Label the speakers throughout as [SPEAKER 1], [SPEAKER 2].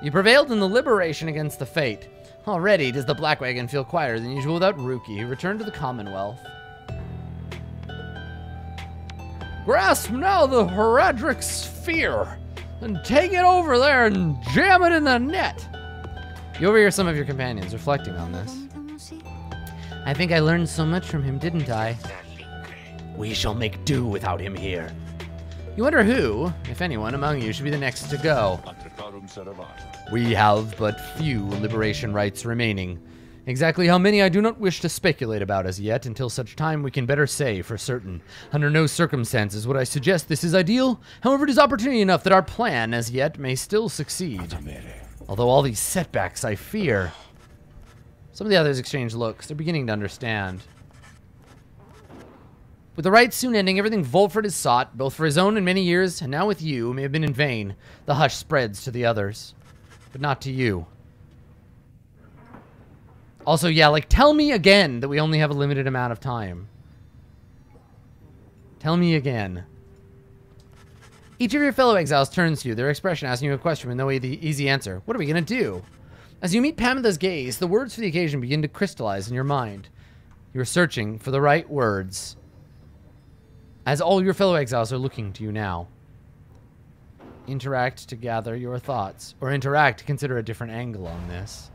[SPEAKER 1] You prevailed in the liberation against the fate. Already does the Black Wagon feel quieter than usual without Rookie, who returned to the Commonwealth. Grasp now the Heredric Sphere, and take it over there and jam it in the net. You overhear some of your companions reflecting on this. I think I learned so much from him, didn't I? We shall make do without him here. You wonder who, if anyone, among you should be the next to go. We have but few liberation rights remaining. Exactly how many I do not wish to speculate about as yet, until such time we can better say for certain. Under no circumstances would I suggest this is ideal. However, it is opportunity enough that our plan, as yet, may still succeed. Although all these setbacks I fear. Some of the others exchange looks. They're beginning to understand. With the rites soon ending, everything Volfred has sought, both for his own and many years, and now with you, may have been in vain. The hush spreads to the others. But not to you. Also, yeah, like, tell me again that we only have a limited amount of time. Tell me again. Each of your fellow exiles turns to you, their expression asking you a question with no easy answer. What are we going to do? As you meet Pamitha's gaze, the words for the occasion begin to crystallize in your mind. You're searching for the right words. As all your fellow exiles are looking to you now. Interact to gather your thoughts. Or interact to consider a different angle on this.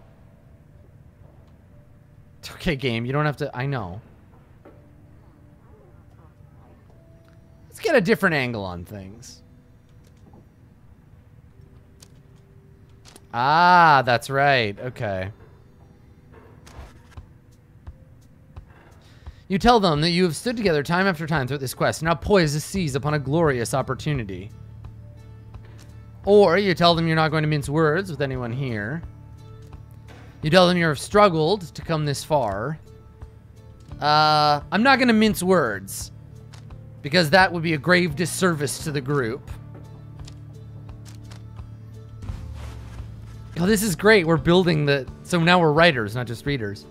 [SPEAKER 1] Okay, game, you don't have to... I know. Let's get a different angle on things. Ah, that's right. Okay. You tell them that you have stood together time after time throughout this quest, now poised to seize upon a glorious opportunity. Or you tell them you're not going to mince words with anyone here. You tell them you've struggled to come this far. I'm not going to mince words, because that would be a grave disservice to the group. Oh, this is great. We're building the... So now we're writers, not just readers.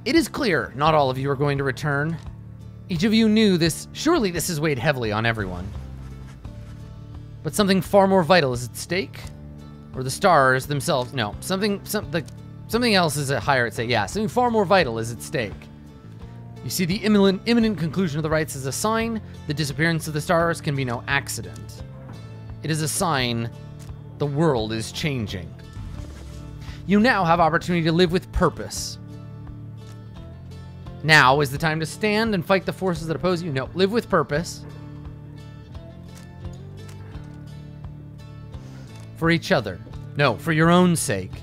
[SPEAKER 1] It is clear not all of you are going to return. Each of you knew this. Surely this has weighed heavily on everyone. But something far more vital is at stake. Or the stars themselves. No, something else is higher at stake. Yeah, something far more vital is at stake. You see the imminent conclusion of the rites as a sign. The disappearance of the stars can be no accident. It is a sign the world is changing. You now have opportunity to live with purpose. Now is the time to stand and fight the forces that oppose you. No, live with purpose. For each other. No, for your own sake.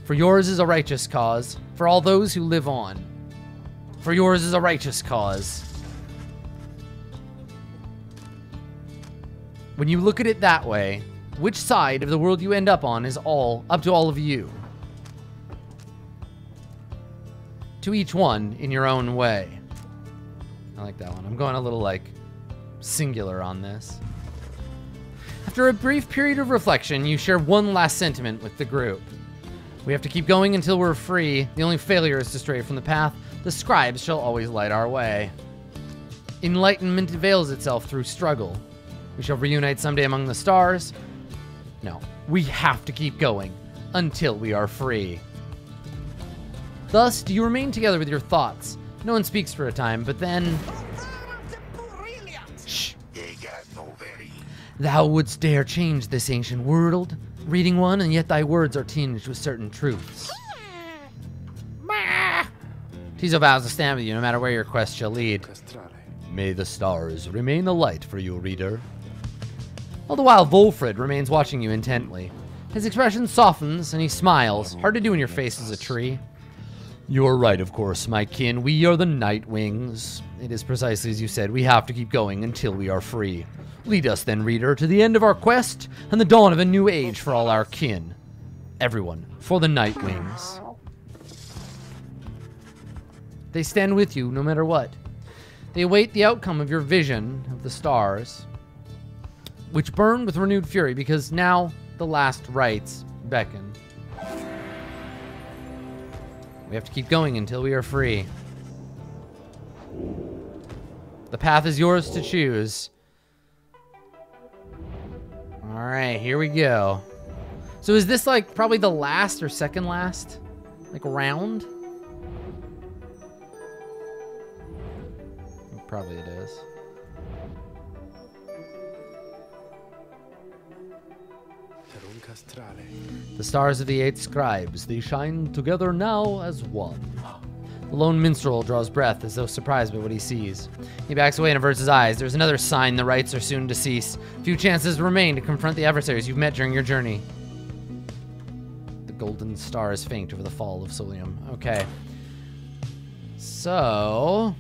[SPEAKER 1] For yours is a righteous cause. For all those who live on. For yours is a righteous cause. When you look at it that way, which side of the world you end up on is up to all of you. To each one in your own way. I like that one. I'm going a little, like, singular on this. After a brief period of reflection, you share one last sentiment with the group. We have to keep going until we're free. The only failure is to stray from the path. The scribes shall always light our way. Enlightenment veils itself through struggle. We shall reunite someday among the stars. No, we have to keep going until we are free. Thus, do you remain together with your thoughts? No one speaks for a time, but then... Shh. Thou wouldst dare change this ancient world, reading one, and yet thy words are tinged with certain truths. Tiso vows to stand with you no matter where your quest shall lead. May the stars remain a light for you, reader. All the while, Volfred remains watching you intently. His expression softens, and he smiles. Hard to do when your face is a tree. You're right, of course, my kin. We are the Nightwings. It is precisely as you said. We have to keep going until we are free. Lead us then, reader, to the end of our quest and the dawn of a new age for all our kin. Everyone, for the Nightwings. They stand with you no matter what. They await the outcome of your vision of the stars, which burn with renewed fury because now the last rites beckon. We have to keep going until we are free. The path is yours to choose. All right, here we go. So is this like probably the last or second last like round? Probably it is. The stars of the 8 scribes, they shine together now as one. The lone minstrel draws breath as though surprised by what he sees. He backs away and averts his eyes. There's another sign: the rites are soon to cease. Few chances remain to confront the adversaries you've met during your journey. The golden star is faint over the fall of Solium. Okay. So...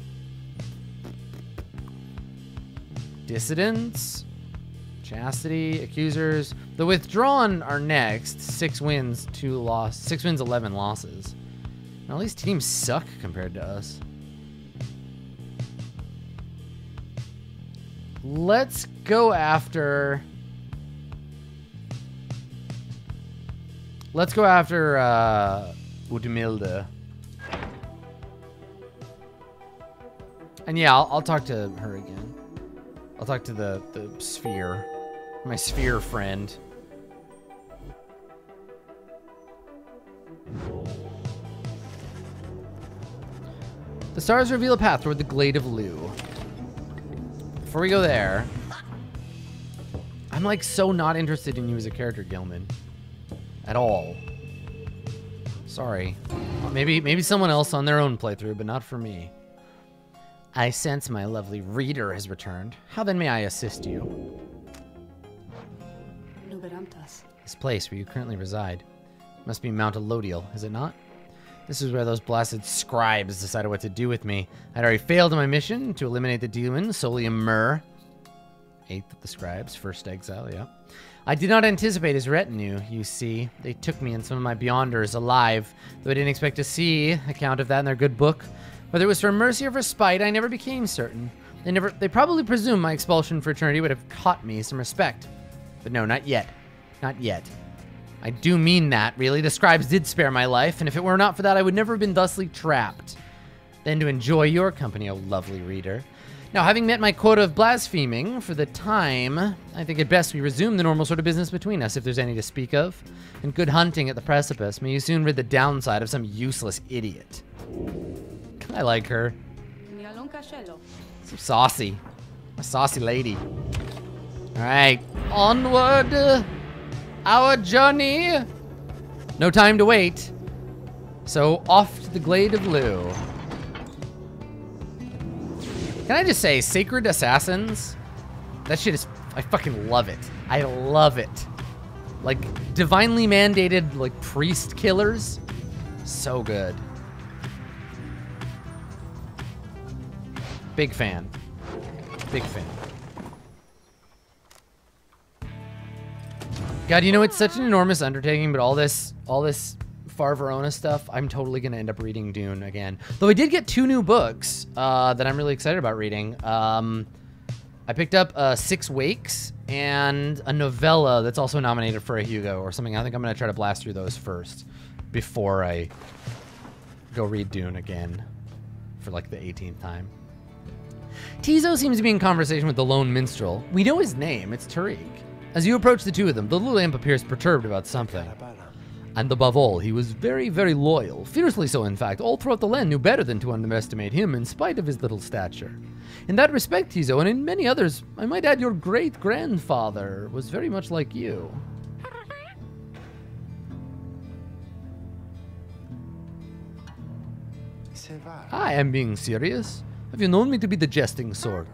[SPEAKER 1] dissidents, chastity, accusers. The withdrawn are next. 6 wins, 2 losses. 6 wins, 11 losses. Now, all these teams suck compared to us. Let's go after... let's go after Udmilde. And yeah, I'll talk to her again. I'll talk to the sphere. My sphere friend. The stars reveal a path toward the Glade of Lu. Before we go there, I'm like so not interested in you as a character, Gilman. At all. Sorry. Maybe someone else on their own playthrough, but not for me. I sense my lovely reader has returned. How then may I assist you? This place where you currently reside must be Mount Elodial, is it not? This is where those blasted scribes decided what to do with me. I'd already failed in my mission to eliminate the demon, Solium Mur. 8th of the scribes, first exile, yeah. I did not anticipate his retinue, you see. They took me and some of my beyonders alive, though I didn't expect to see account of that in their good book. Whether it was for mercy or for spite, I never became certain. They probably presumed my expulsion for eternity would have caught me some respect. But no, not yet. Not yet. I do mean that, really. The scribes did spare my life, and if it were not for that, I would never have been thusly trapped. Then to enjoy your company, O lovely reader. Now, having met my quota of blaspheming for the time, I think it best we resume the normal sort of business between us, if there's any to speak of. And good hunting at the precipice. May you soon rid the downside of some useless idiot. I like her. So saucy. A saucy lady. Alright, onward! Our journey! No time to wait. So, off to the Glade of Lu. Can I just say, Sacred Assassins? That shit is... I fucking love it. I love it. Like, divinely mandated, like, priest killers. So good. Big fan. Big fan. God, you know, it's such an enormous undertaking, but all this Far Verona stuff, I'm totally gonna end up reading Dune again. Though I did get 2 new books that I'm really excited about reading. I picked up 6 Wakes and a novella that's also nominated for a Hugo or something. I think I'm gonna try to blast through those first before I go read Dune again for like the 18th time. Tizo seems to be in conversation with the lone minstrel. We know his name, it's Tariq. As you approach the two of them, the little imp appears perturbed about something. And above all, he was very, very loyal. Fiercely so, in fact. All throughout the land knew better than to underestimate him in spite of his little stature. In that respect, Tizo, and in many others, I might add your great-grandfather was very much like you. I am being serious. Have you known me to be the jesting sort?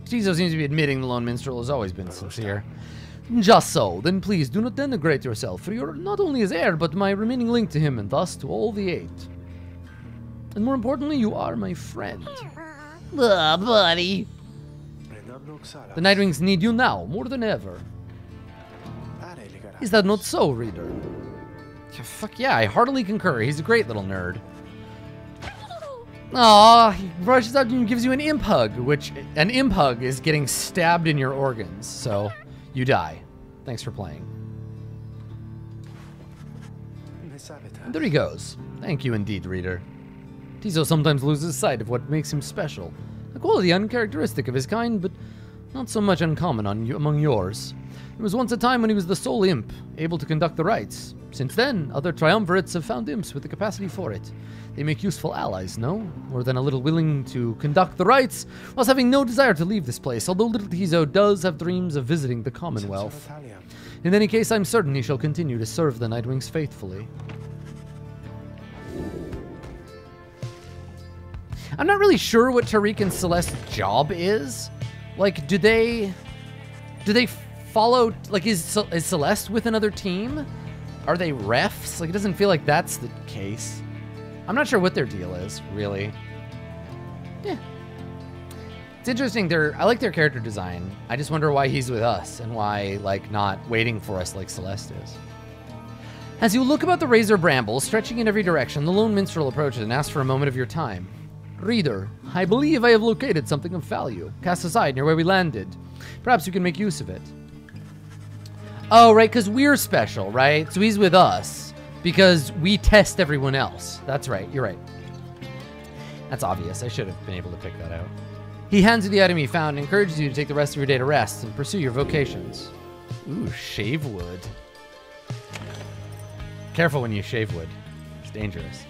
[SPEAKER 1] Tizo seems to be admitting the lone minstrel has always been sincere. Just so, then please do not denigrate yourself, for you're not only his heir, but my remaining link to him, and thus to all the 8. And more importantly, you are my friend. Buddy. The Nightwings need you now, more than ever. Is that not so, reader? Fuck yeah, I heartily concur. He's a great little nerd. Aw, he rushes up and gives you an imp hug, which an imp hug is getting stabbed in your organs, so you die. Thanks for playing. And there he goes. Thank you indeed, reader. Tizo sometimes loses sight of what makes him special. A quality uncharacteristic of his kind, but not so much uncommon among yours. It was once a time when he was the sole imp, able to conduct the rites. Since then, other triumvirates have found imps with the capacity for it. They make useful allies, no? More than a little willing to conduct the rites, whilst having no desire to leave this place, although little Tizo does have dreams of visiting the Commonwealth. In any case, I'm certain he shall continue to serve the Nightwings faithfully. I'm not really sure what Tariq and Celeste's job is. Like, do they follow, like, is Celeste with another team? Are they refs? Like, it doesn't feel like that's the case. I'm not sure what their deal is, really. Yeah. It's interesting. I like their character design. I just wonder why he's with us and why, like, not waiting for us like Celeste is. As you look about the razor brambles stretching in every direction, the lone minstrel approaches and asks for a moment of your time. Reader, I believe I have located something of value, cast aside near where we landed. Perhaps you can make use of it. Oh, right, because we're special, right? So he's with us because we test everyone else. That's right, you're right. That's obvious. I should have been able to pick that out. He hands you the item he found and encourages you to take the rest of your day to rest and pursue your vocations. Ooh, shave wood. Careful when you shave wood. It's dangerous.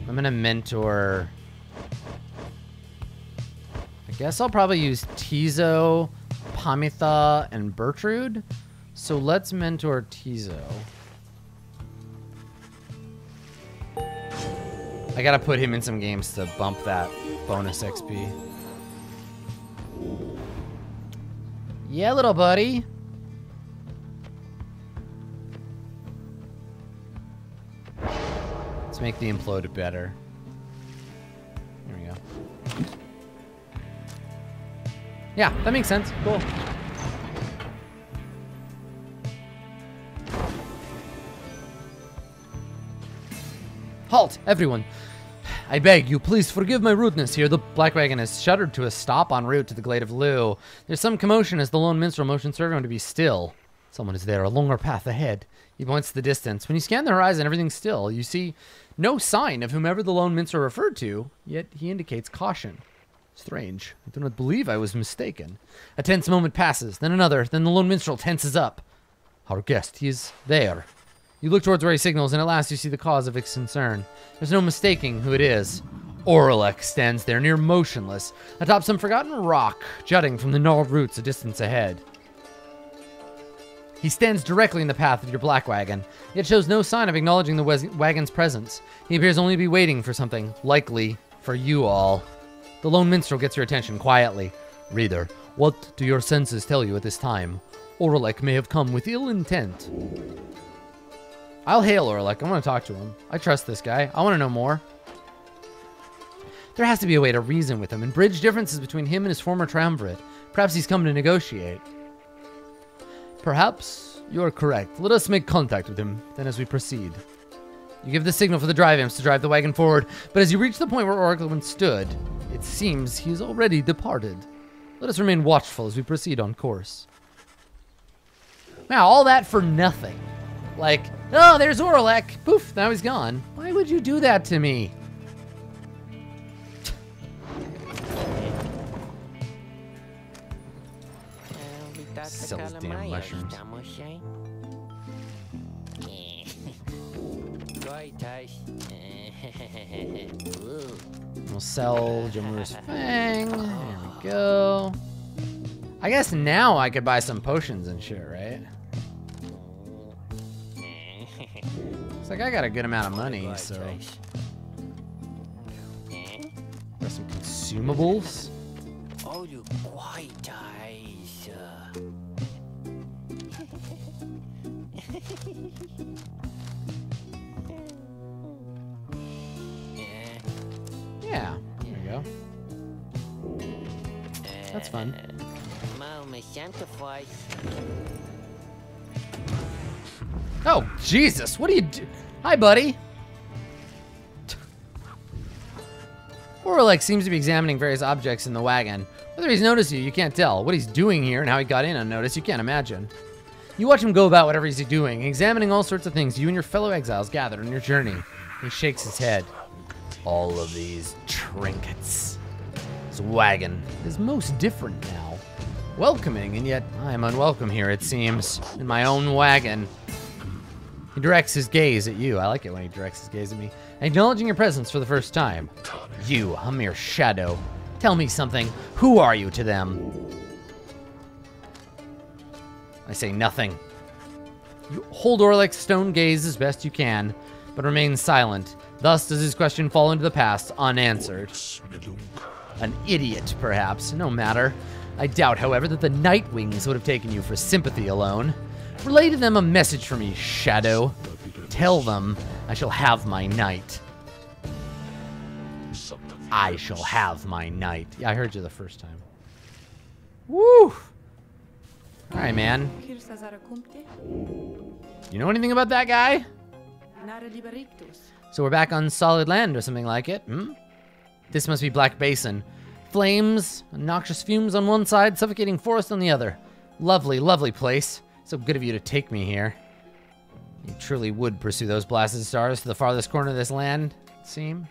[SPEAKER 1] I'm gonna mentor. I guess I'll probably use Tizo, Pamitha, and Bertrude. So let's mentor Tizo. I gotta put him in some games to bump that bonus XP. Yeah, little buddy. Let's make the implode better. There we go. Yeah, that makes sense. Cool. Halt, everyone. I beg you, please forgive my rudeness here. The Black Wagon has shuddered to a stop en route to the Glade of Lugh. There's some commotion as the lone minstrel motions for everyone to be still. Someone is there, a longer path ahead. He points to the distance. When you scan the horizon, everything's still. You see no sign of whomever the lone minstrel referred to, yet he indicates caution. Strange. I do not believe I was mistaken. A tense moment passes, then another, then the lone minstrel tenses up. Our guest, he is there. You look towards where he signals, and at last you see the cause of his concern. There's no mistaking who it is. Oralek stands there, near motionless, atop some forgotten rock, jutting from the gnarled roots a distance ahead. He stands directly in the path of your black wagon, yet shows no sign of acknowledging the wagon's presence. He appears only to be waiting for something, likely for you all. The lone minstrel gets your attention quietly. Reader, what do your senses tell you at this time? Oralek may have come with ill intent. I'll hail Oralek. I want to talk to him. I trust this guy. I want to know more. There has to be a way to reason with him and bridge differences between him and his former triumvirate. Perhaps he's come to negotiate. Perhaps you're correct. Let us make contact with him, then as we proceed. You give the signal for the drive imps to drive the wagon forward, but as you reach the point where Oracle once stood, it seems he's already departed. Let us remain watchful as we proceed on course. Now, all that for nothing. Like, oh, there's Oralek. Poof, now he's gone. Why would you do that to me? Sell his damn mushrooms. We'll sell Jamu's Fang. There we go. I guess now I could buy some potions and shit, right? It's like I got a good amount of money, so. Got some consumables. Oh, you quite nice. Yeah, there we go. That's fun. Oh, Jesus, what do you do? Hi, buddy. Oralek seems to be examining various objects in the wagon. Whether he's noticed you, you can't tell. What he's doing here and how he got in unnoticed, you can't imagine. You watch him go about whatever he's doing, examining all sorts of things you and your fellow exiles gathered on your journey. He shakes his head. all of these trinkets. This wagon is most different now. Welcoming, and yet I am unwelcome here, it seems, in my own wagon. He directs his gaze at you. I like it when he directs his gaze at me. Acknowledging your presence for the first time. You, a mere shadow. Tell me something. Who are you to them? I say nothing. You hold Orlik's stone gaze as best you can, but remain silent. Thus does his question fall into the past, unanswered. An idiot, perhaps. No matter. I doubt, however, that the Nightwings would have taken you for sympathy alone. Relay to them a message from me, Shadow. Tell them I shall have my night. I shall have my night. Yeah, I heard you the first time. Woo! Alright, man. You know anything about that guy? So we're back on solid land or something like it, hmm? This must be Black Basin. Flames, noxious fumes on one side, suffocating forest on the other. Lovely, lovely place. So good of you to take me here. You truly would pursue those blasted stars to the farthest corner of this land, it seems.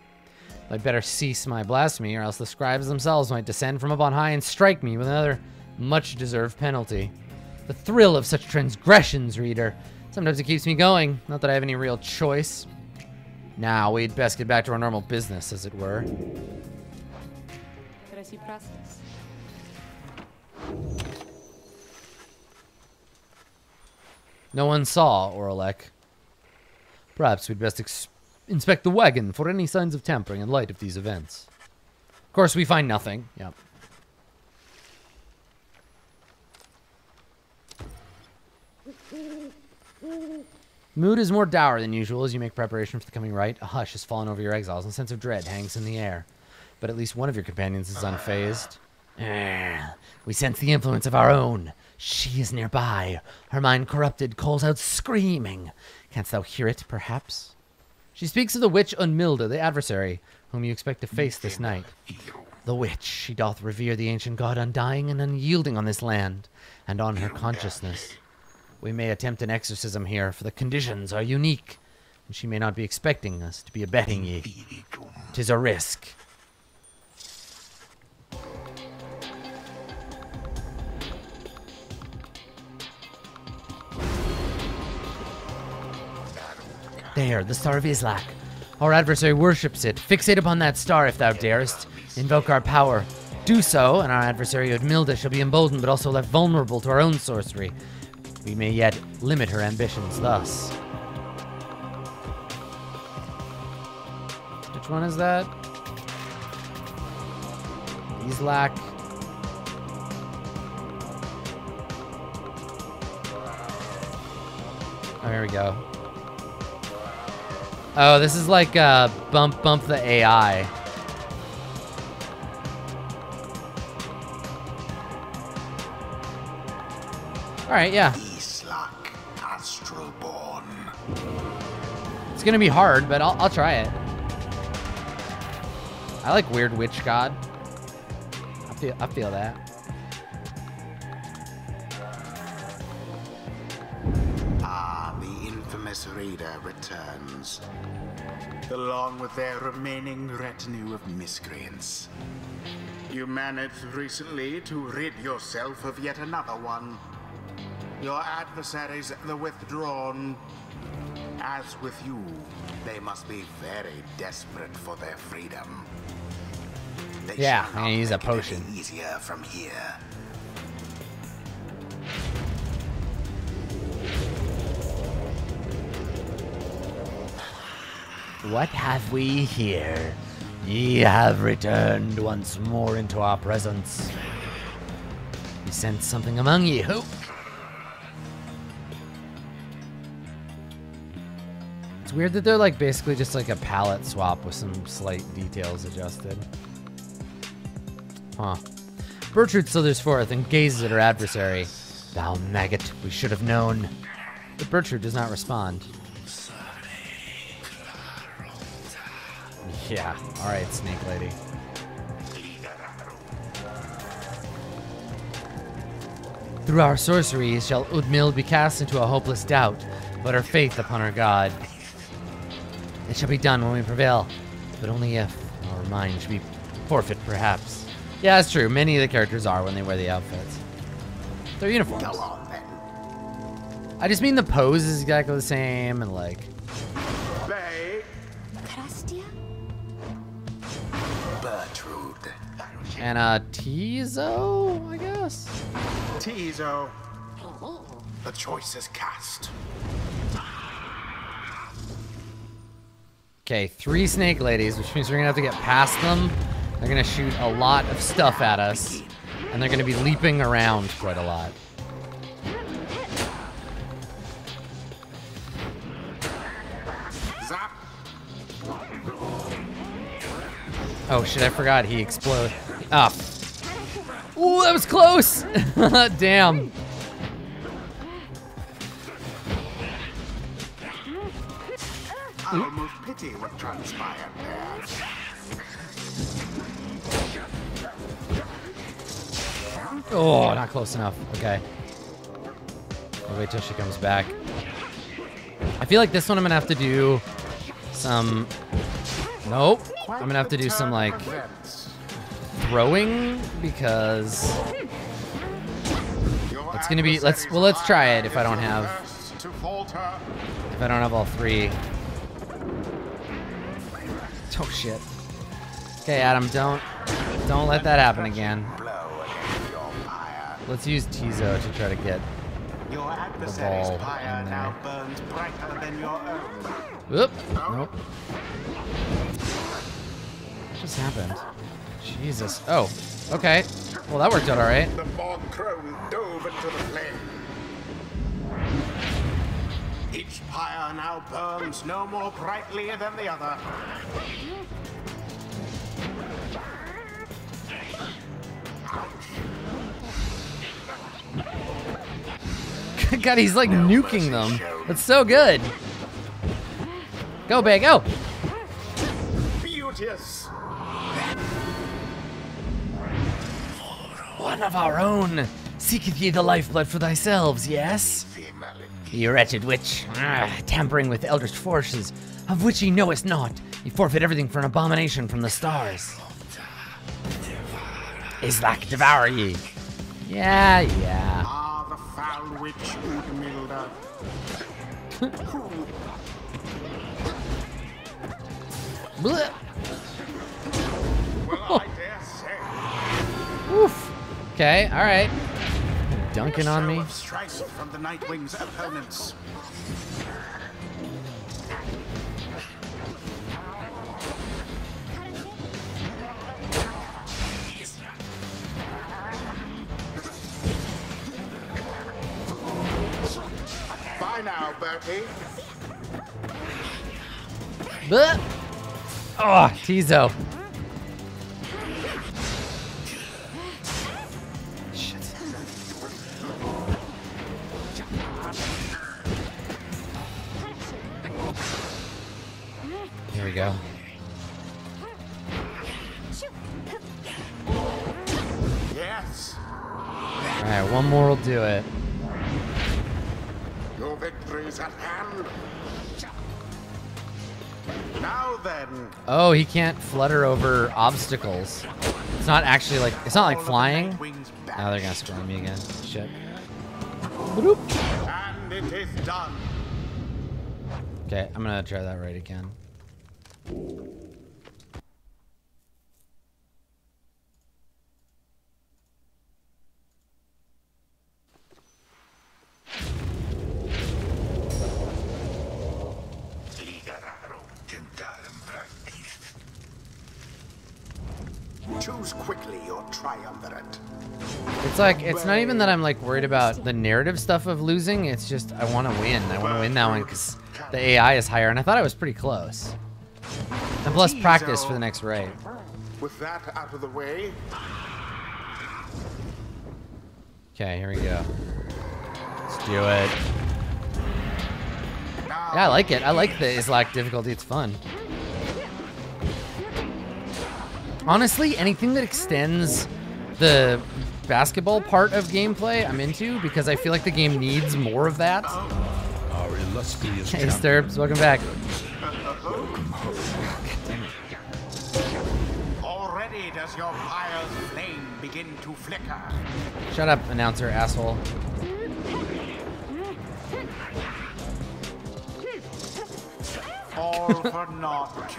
[SPEAKER 1] I'd better cease my blasphemy, or else the scribes themselves might descend from up on high and strike me with another much-deserved penalty. The thrill of such transgressions, reader. Sometimes it keeps me going, not that I have any real choice. Now, we'd best get back to our normal business, as it were. No one saw Orlik. Perhaps we'd best inspect the wagon for any signs of tampering in light of these events. Of course, we find nothing. Yep. Mood is more dour than usual as you make preparation for the coming rite. A hush has fallen over your exiles, and a sense of dread hangs in the air. But at least one of your companions is unfazed. We sense the influence of our own. She is nearby. Her mind corrupted, calls out screaming. Canst thou hear it, perhaps? She speaks of the witch Unmilda, the adversary, whom you expect to face this night. The witch, she doth revere the ancient god undying and unyielding on this land, and on her consciousness. We may attempt an exorcism here, for the conditions are unique, and she may not be expecting us to be abetting ye. 'Tis a risk. There, the Star of Islak. Our adversary worships it. Fixate upon that star if thou darest. Invoke our power. Do so, and our adversary Udmilda shall be emboldened but also left vulnerable to our own sorcery. We may yet limit her ambitions thus. Which one is that? Islak. Oh, here we go. Oh, this is like bump the AI. All right, yeah. It's gonna be hard, but I'll try it. I like weird witch god. I feel that.
[SPEAKER 2] The infamous Raider returns, along with their remaining retinue of miscreants. You managed recently to rid yourself of yet another one. Your adversaries, the Withdrawn. As with you, they must be very desperate for their freedom.
[SPEAKER 1] Yeah, I'm gonna use a potion.
[SPEAKER 2] Easier from here.
[SPEAKER 1] What have we here? Ye have returned once more into our presence. We sense something among ye, who? It's weird that they're like basically just like a palette swap with some slight details adjusted. Huh. Bertrude slithers forth and gazes at her adversary. Thou maggot, we should have known. But Bertrude does not respond. Yeah, alright, Snake Lady. Through our sorceries shall Udmild be cast into a hopeless doubt, but her faith upon her god. It shall be done when we prevail. but only if, or mine should be forfeit, perhaps. Yeah, that's true. Many of the characters are when they wear the outfits. They're uniforms.
[SPEAKER 2] Go on, then.
[SPEAKER 1] I just mean the pose is exactly the same, and like...
[SPEAKER 2] Play
[SPEAKER 3] Krastia?
[SPEAKER 2] Bertrude.
[SPEAKER 1] And Tizo, I guess?
[SPEAKER 2] Tizo. The choice is cast.
[SPEAKER 1] Okay, 3 snake ladies, which means we're gonna have to get past them. They're gonna shoot a lot of stuff at us, and they're gonna be leaping around quite a lot.
[SPEAKER 2] Zap.
[SPEAKER 1] Oh shit, I forgot he exploded. Ah. Ooh, that was close! Damn.
[SPEAKER 2] I almost pity what transpired there.
[SPEAKER 1] Oh, not close enough. Okay. I'll wait till she comes back. I feel like this one I'm gonna have to do some... Nope. I'm gonna have to do some, like, throwing, because it's gonna be... Let's try it if I don't have... If I don't have all 3. Oh, shit. Okay, Adam, don't let that happen again. Let's use Tizo to try to get
[SPEAKER 2] Your
[SPEAKER 1] the
[SPEAKER 2] adversary's
[SPEAKER 1] ball
[SPEAKER 2] pyre
[SPEAKER 1] in
[SPEAKER 2] now
[SPEAKER 1] there.
[SPEAKER 2] burns brighter than your own.
[SPEAKER 1] Whoop. Nope. What just happened? Jesus. Oh, okay. Well, that worked out all right.
[SPEAKER 2] The fog crone dove into the flame. Each pyre now burns no more brightly than the other.
[SPEAKER 1] God, he's like nuking them. That's so good. Go, Big, go.
[SPEAKER 2] Beauteous.
[SPEAKER 1] One of our own. Seeketh ye the lifeblood for thyselves, yes? Ye wretched witch, tampering with eldritch forces, of which ye knowest not. Ye forfeit everything for an abomination from the stars. Islak, devour ye. Yeah.
[SPEAKER 2] Ah, the foul witch Udmilda.
[SPEAKER 1] Blech.
[SPEAKER 2] Well, I dare say.
[SPEAKER 1] Oof. Okay, all right. Dunking on me.
[SPEAKER 2] Show of strife from the Nightwing's opponents. Bye now, Bertie.
[SPEAKER 1] Blech. Oh, Tizo. Shit. Here we go.
[SPEAKER 2] Yes,
[SPEAKER 1] All right, one more will do it.
[SPEAKER 2] your victory's at hand. Now then.
[SPEAKER 1] Oh, he can't flutter over obstacles. It's not actually like, it's not like flying. Now they're gonna screw me again. Shit. Bloop.
[SPEAKER 2] And it is done.
[SPEAKER 1] Okay, I'm gonna try that right again.
[SPEAKER 2] Choose quickly your triumvirate.
[SPEAKER 1] It's like, it's not even that I'm like worried about the narrative stuff of losing. It's just, I want to win. I want to win that one because the AI is higher, and I thought I was pretty close. And plus practice for the next raid.
[SPEAKER 2] With that out of the way,
[SPEAKER 1] Okay, here we go. Let's do it. Yeah, I like it. I like the Islak difficulty. It's fun. Honestly, anything that extends the basketball part of gameplay, I'm into, because I feel like the game needs more of that.
[SPEAKER 4] Our illustrious
[SPEAKER 1] Hey, Sturbs, welcome back.
[SPEAKER 2] Already does your pyre's flame begin to flicker.
[SPEAKER 1] Shut up, announcer, asshole.
[SPEAKER 2] All for naught.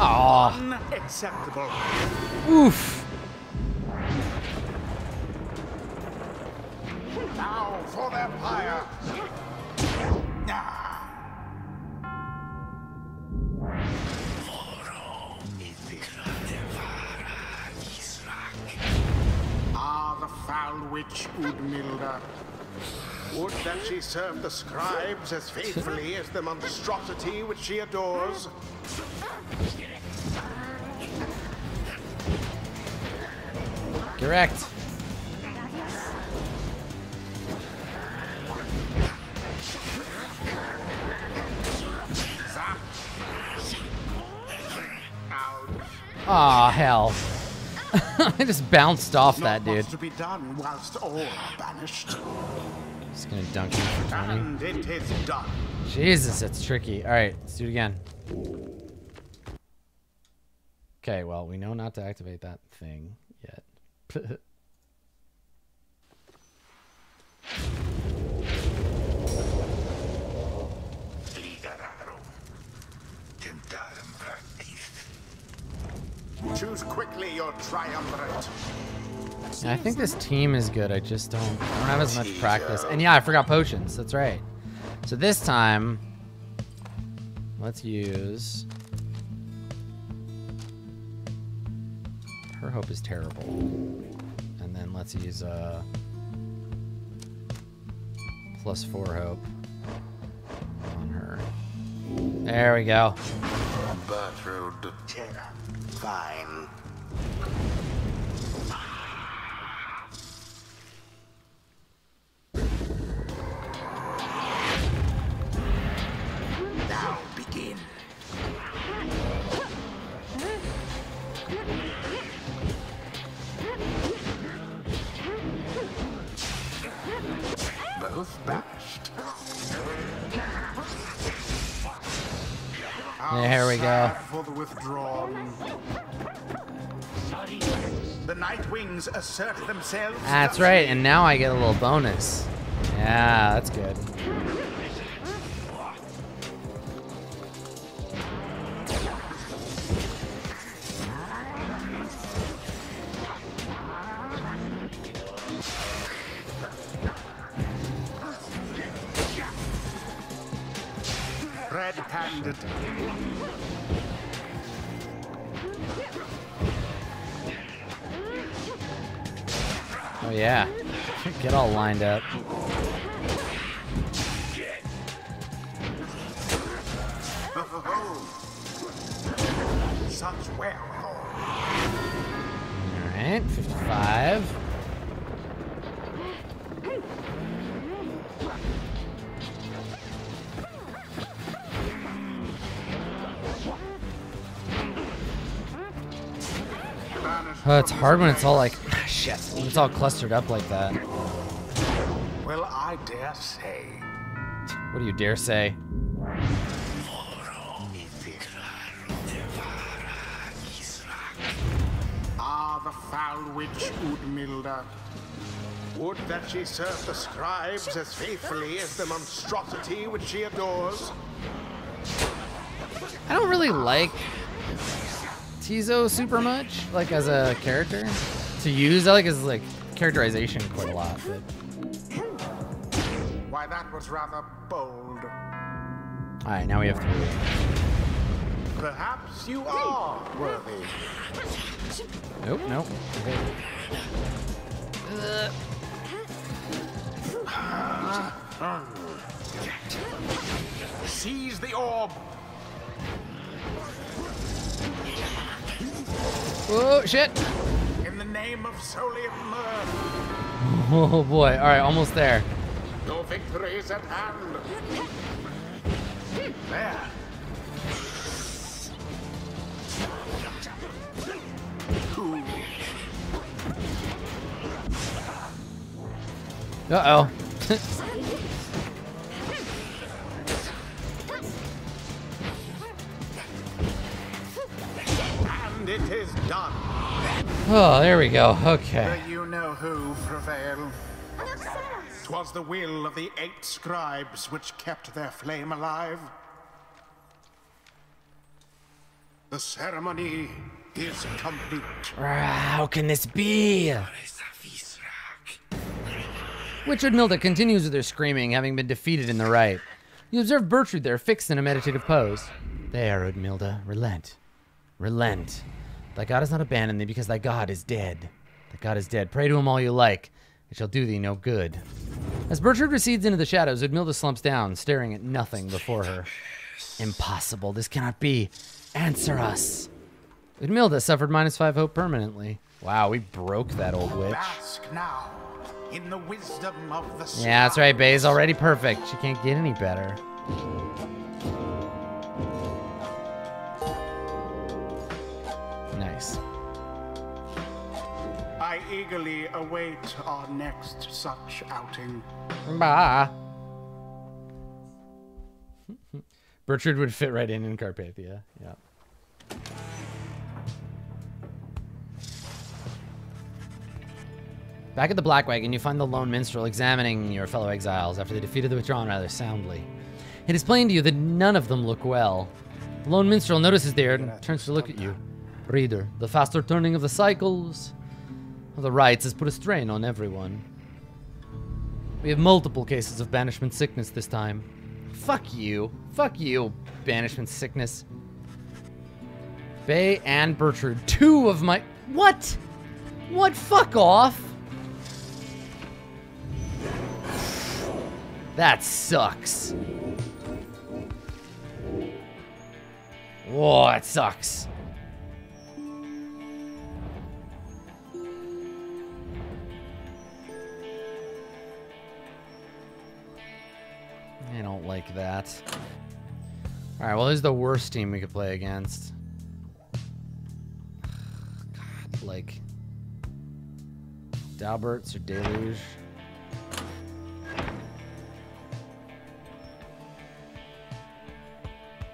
[SPEAKER 1] Aw.
[SPEAKER 2] Unacceptable.
[SPEAKER 1] Oof.
[SPEAKER 2] Now for their pyre. The foul witch Udmilda. Would that she served the scribes as faithfully as the monstrosity which she adores.
[SPEAKER 1] Correct. Aw, hell. I just bounced off that dude.
[SPEAKER 2] To be done whilst all are banished.
[SPEAKER 1] Just gonna dunk him for 20.
[SPEAKER 2] And it is done.
[SPEAKER 1] Jesus, it's tricky. Alright, let's do it again. Okay, well, we know not to activate that thing yet.
[SPEAKER 2] Choose quickly your triumvirate.
[SPEAKER 1] I think this team is good. I just don't have as much practice. And yeah, I forgot potions. That's right. So this time, let's use... Her hope is terrible. And then let's use +4 hope on her. There we go.
[SPEAKER 2] Bertrude. Fine. Now begin. Both bashed.
[SPEAKER 1] There we go.
[SPEAKER 2] For the withdrawn. The Night Wings assert themselves.
[SPEAKER 1] That's right, and now I get a little bonus. Yeah, that's good.
[SPEAKER 2] Red-handed.
[SPEAKER 1] Oh yeah, get all lined up.
[SPEAKER 2] Such wherewithal.
[SPEAKER 1] All right, 55. Oh, it's hard when it's all like, shit, when it's all clustered up like that.
[SPEAKER 2] Well, I dare say.
[SPEAKER 1] What do you dare say?
[SPEAKER 2] The foul witch Udmilda. Would that she served the scribes as faithfully as the monstrosity which she adores.
[SPEAKER 1] I don't really like Tizo super much, like as a character to use. I like his like characterization quite a lot. But...
[SPEAKER 2] Why, that was rather bold.
[SPEAKER 1] All right, now we have 3.
[SPEAKER 2] Perhaps you are worthy.
[SPEAKER 1] Nope, nope. Okay.
[SPEAKER 2] Seize the orb.
[SPEAKER 1] Oh shit!
[SPEAKER 2] In the name of Solium Mirth.
[SPEAKER 1] Oh boy! All right, almost there.
[SPEAKER 2] Your victory is at hand.
[SPEAKER 1] Uh-oh.
[SPEAKER 2] And it is done.
[SPEAKER 1] Oh, there we go. Okay.
[SPEAKER 2] The you-know-who prevail. 'Twas the will of the 8 scribes which kept their flame alive. The ceremony is complete.
[SPEAKER 1] How can this be? Witcher Milda continues with her screaming, having been defeated in the rite. You observe Bertrude there, fixed in a meditative pose. There, Udmilda, relent. Relent. Thy God has not abandoned thee because thy God is dead. Thy God is dead. Pray to him all you like. It shall do thee no good. As Bertrude recedes into the shadows, Udmilda slumps down, staring at nothing before her. Impossible. This cannot be. Answer us. Udmilda suffered -5 hope permanently. Wow, we broke that old witch.
[SPEAKER 2] Bask now in the wisdom of the
[SPEAKER 1] Yeah, that's right, Bae's already perfect. She can't get any better. Nice.
[SPEAKER 2] I eagerly await our next such outing.
[SPEAKER 1] Bah. Bertrude would fit right in Carpathia. Yeah. Back at the Black Wagon, you find the lone minstrel examining your fellow exiles after they defeated the Withdrawn rather soundly. It is plain to you that none of them look well. The lone minstrel notices there and turns to look at you. Reader, the faster turning of the cycles of the rites has put a strain on everyone. We have multiple cases of banishment sickness this time. Fuck you. Fuck you, banishment sickness. Bae and Bertrude, 2 of my... What? What? Fuck off. That sucks. Whoa, that sucks. I don't like that. Alright, well, this is the worst team we could play against. God, like... Dalberts or Deluge.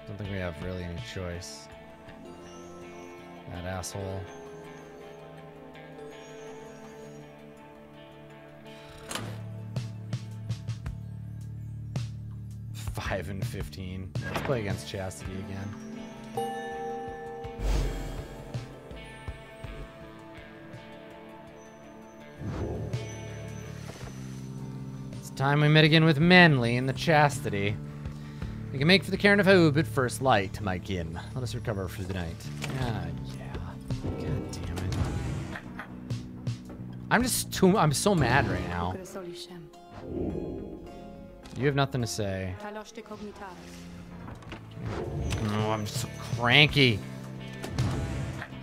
[SPEAKER 1] Don't think we have really any choice. That asshole. Five and 15. Let's play against Chastity again. It's time we met again with Manly in the Chastity. We can make for the Cairn of Hoob at first light, my kin. Let us recover for the night. Ah, yeah. God damn it. I'm so mad right now. You have nothing to say. Oh, I'm so cranky.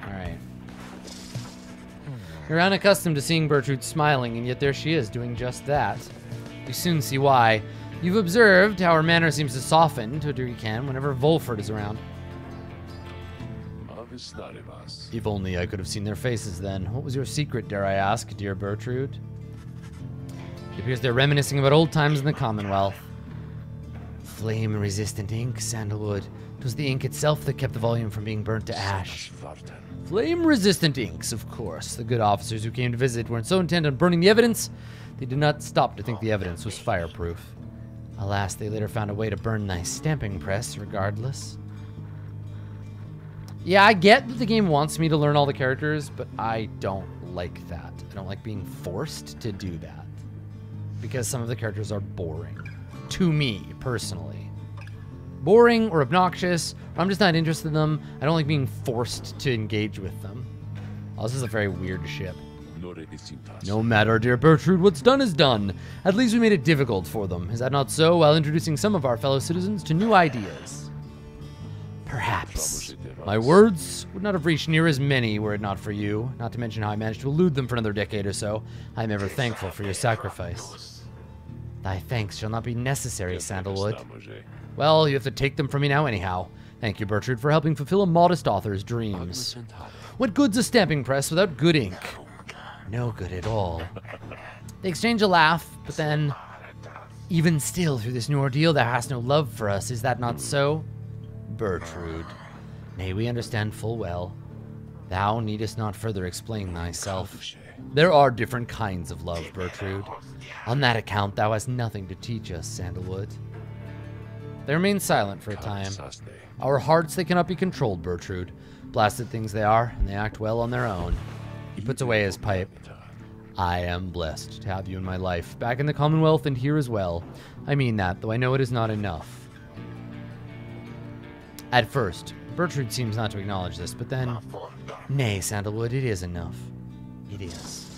[SPEAKER 1] Alright. You're unaccustomed to seeing Bertrude smiling, and yet there she is, doing just that. You soon see why. You've observed how her manner seems to soften to a degree can whenever Volford is around. If only I could have seen their faces then. What was your secret, dare I ask, dear Bertrude? It appears they're reminiscing about old times in the Commonwealth. Flame-resistant ink, Sandalwood. It was the ink itself that kept the volume from being burnt to ash. Flame-resistant inks, of course. The good officers who came to visit weren't so intent on burning the evidence, they did not stop to think the evidence was fireproof. Alas, they later found a way to burn thy stamping press, regardless. Yeah, I get that the game wants me to learn all the characters, but I don't like that. I don't like being forced to do that. Because some of the characters are boring. To me, personally. Boring or obnoxious, or I'm just not interested in them. I don't like being forced to engage with them. Oh, this is a very weird ship. No matter, dear Bertrude, what's done is done. At least we made it difficult for them. Is that not so? While introducing some of our fellow citizens to new ideas. Perhaps. My words would not have reached near as many were it not for you. Not to mention how I managed to elude them for another decade or so. I am ever thankful for your sacrifice. Thy thanks shall not be necessary, Sandalwood. Well, you have to take them from me now anyhow. Thank you, Bertrude, for helping fulfill a modest author's dreams. What good's a stamping press without good ink? no good at all. They exchange a laugh, but then, even still through this new ordeal, thou hast no love for us. Is that not so? Bertrude, nay, we understand full well. Thou needest not further explain thyself. There are different kinds of love, Bertrude. On that account, thou hast nothing to teach us, Sandalwood. They remain silent for a time. Our hearts, they cannot be controlled, Bertrude. Blasted things they are, and they act well on their own. He puts away his pipe. I am blessed to have you in my life, back in the Commonwealth and here as well. I mean that, though I know it is not enough. At first, Bertrude seems not to acknowledge this, but then... Nay, Sandalwood, it is enough. It is.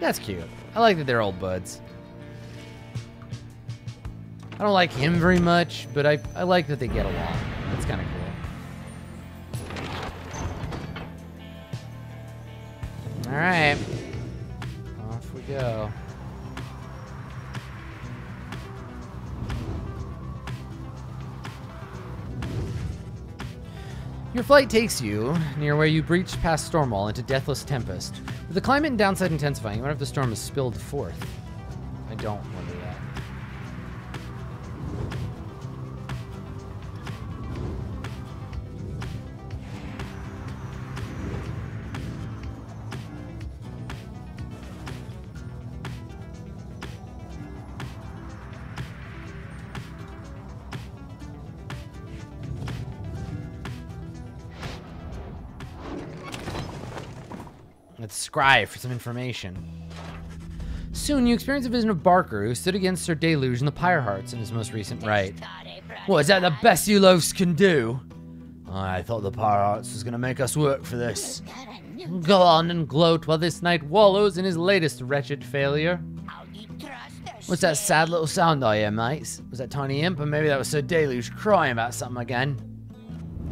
[SPEAKER 1] That's cute. I like that they're old buds. I don't like him very much, but I like that they get along. That's kind of cool. Alright. Off we go. Your flight takes you near where you breached past Stormwall into Deathless Tempest. With the climate and downside intensifying, you wonder if the storm has spilled forth. I don't wonder that. Let's scry for some information. Soon you experience a vision of Barker, who stood against Sir Deluge and the Pyre Hearts in his most recent rite. What, is that the best you loafs can do? I thought the Pyre Hearts was gonna make us work for this. Go on and gloat while this knight wallows in his latest wretched failure. What's that sad little sound I hear, mates? Was that Tiny Imp, or maybe that was Sir Deluge crying about something again?